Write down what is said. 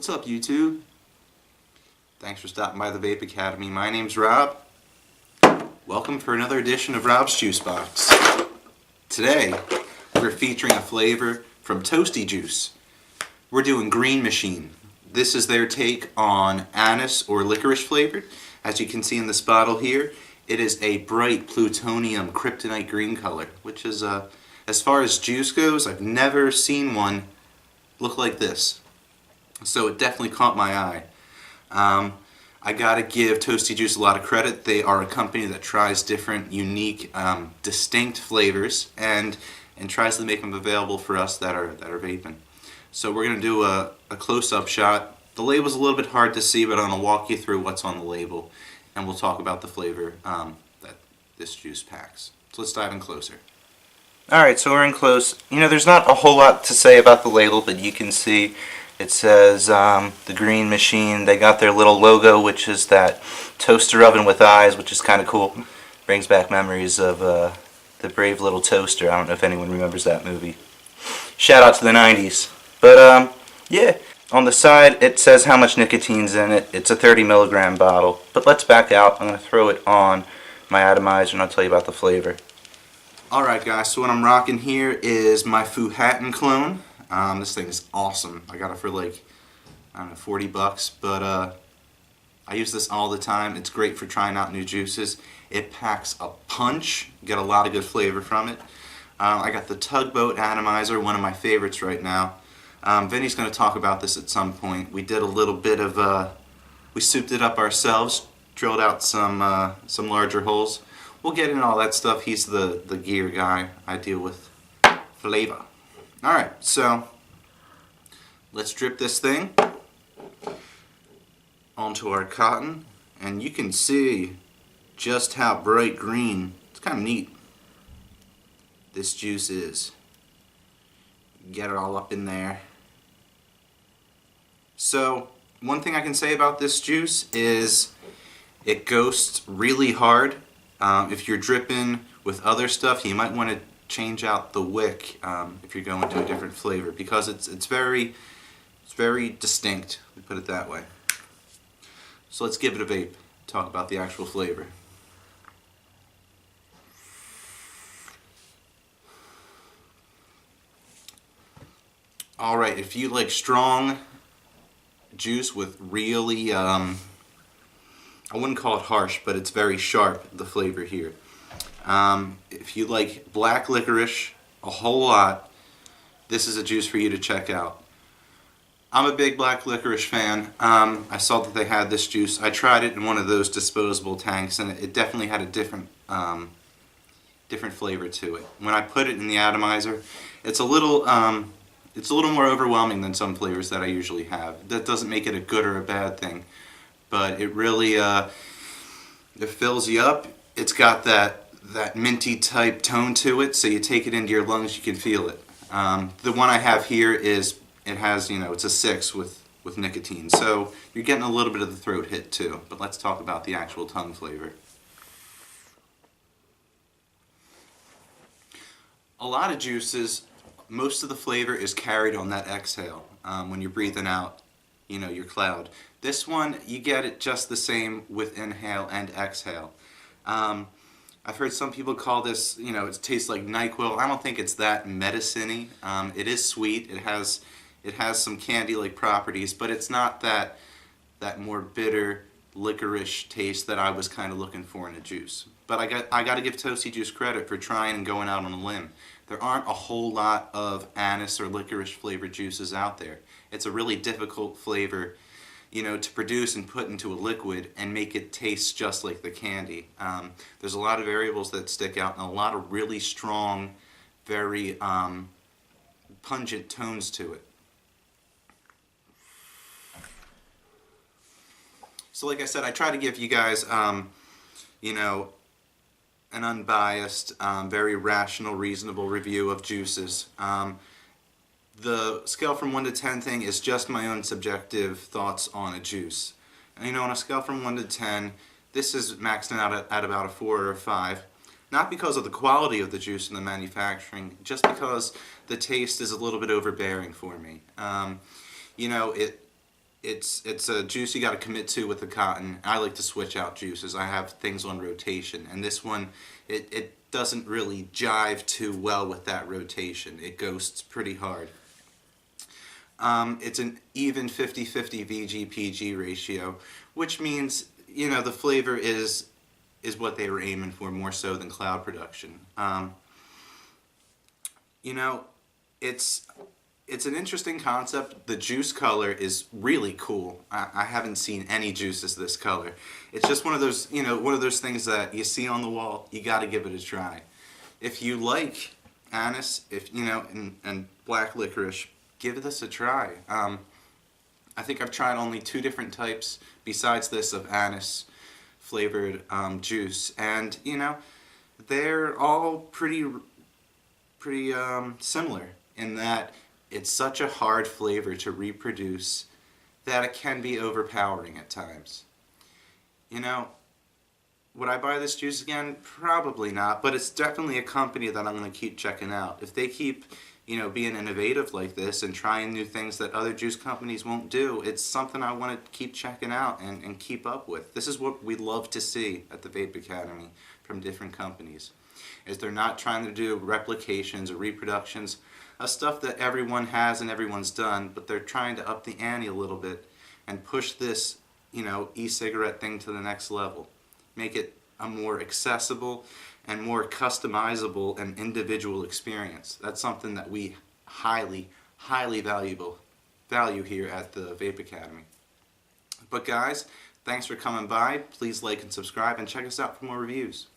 What's up, YouTube? Thanks for stopping by the Vape Academy. My name's Rob. Welcome for another edition of Rob's Juice Box. Today, we're featuring a flavor from Toasty Juice. We're doing Green Machine. This is their take on anise or licorice flavored. As you can see in this bottle here, it is a bright plutonium kryptonite green color, which is, as far as juice goes, I've never seen one look like this. So it definitely caught my eye. I gotta give Toasty Juice a lot of credit. They are a company that tries different, unique, distinct flavors and tries to make them available for us that are vaping. So we're gonna do a close-up shot. The label's a little bit hard to see, but I'm gonna walk you through what's on the label, and we'll talk about the flavor that this juice packs. So let's dive in closer. Alright, so we're in close. You know, there's not a whole lot to say about the label, but you can see it says the Green Machine. They got their little logo, which is that toaster oven with eyes, which is kind of cool. Brings back memories of the brave little toaster. I don't know if anyone remembers that movie. Shout out to the 90s. But yeah, on the side it says how much nicotine's in it. It's a 30 milligram bottle. But let's back out. I'm going to throw it on my atomizer and I'll tell you about the flavor. Alright guys, so what I'm rocking here is my Fuhattan clone. This thing is awesome. I got it for like, I don't know, 40 bucks, but I use this all the time. It's great for trying out new juices. It packs a punch. You get a lot of good flavor from it. I got the Tugboat Atomizer, one of my favorites right now. Vinny's going to talk about this at some point. We did a little bit of, we souped it up ourselves, drilled out some larger holes. We'll get into all that stuff. He's the gear guy. I deal with flavor. Alright, so let's drip this thing onto our cotton, and you can see just how bright green, it's kind of neat, this juice is. Get it all up in there. So, one thing I can say about this juice is it ghosts really hard. If you're dripping with other stuff, you might want to change out the wick if you're going to a different flavor, because it's very distinct, we put it that way. So let's give it a vape, talk about the actual flavor. Alright, if you like strong juice with really, I wouldn't call it harsh, but it's very sharp, the flavor here. If you like black licorice a whole lot, this is a juice for you to check out. I'm a big black licorice fan. I saw that they had this juice. I tried it in one of those disposable tanks, and it definitely had a different flavor to it. When I put it in the atomizer, it's a little more overwhelming than some flavors that I usually have. That doesn't make it a good or a bad thing, but it really it fills you up. It's got that minty type tone to it, so you take it into your lungs, you can feel it. The one I have here is, it has, you know, it's a 6 with nicotine, so you're getting a little bit of the throat hit too. But let's talk about the actual tongue flavor. A lot of juices, most of the flavor is carried on that exhale when you're breathing out, you know, your cloud. This one, you get it just the same with inhale and exhale. I've heard some people call this, you know, it tastes like NyQuil. I don't think it's that medicine-y. It is sweet. It has some candy-like properties, but it's not that more bitter licorice taste that I was kind of looking for in a juice. But I got to give Toasty Juice credit for trying and going out on a limb. There aren't a whole lot of anise or licorice flavored juices out there. It's a really difficult flavor, you know, to produce and put into a liquid and make it taste just like the candy. There's a lot of variables that stick out and a lot of really strong, very pungent tones to it. So like I said, I try to give you guys, you know, an unbiased, very rational, reasonable review of juices. The scale from 1 to 10 thing is just my own subjective thoughts on a juice. And, you know, on a scale from 1 to 10, this is maxing out at about a 4 or a 5. Not because of the quality of the juice and the manufacturing, just because the taste is a little bit overbearing for me. You know, it's a juice you got to commit to with the cotton. I like to switch out juices. I have things on rotation, and this one it doesn't really jive too well with that rotation. It ghosts pretty hard. It's an even 50-50 VG-PG ratio, which means, you know, the flavor is what they were aiming for more so than cloud production. You know, it's an interesting concept. The juice color is really cool. I haven't seen any juices this color. It's just one of those, you know, one of those things that you see on the wall. You got to give it a try. If you like anise, if you know, and black licorice, give this a try. I think I've tried only 2 different types besides this of anise flavored juice, and you know, they're all pretty similar in that it's such a hard flavor to reproduce that it can be overpowering at times. You know, would I buy this juice again? Probably not, but it's definitely a company that I'm going to keep checking out. If they keep, you know, being innovative like this and trying new things that other juice companies won't do, it's something I want to keep checking out and keep up with. This is what we love to see at the Vape Academy from different companies, is they're not trying to do replications or reproductions of stuff that everyone has and everyone's done, but they're trying to up the ante a little bit and push this, you know, e-cigarette thing to the next level. Make it a more accessible and more customizable and individual experience. That's something that we highly value here at the Vape Academy. But guys, thanks for coming by. Please like and subscribe and check us out for more reviews.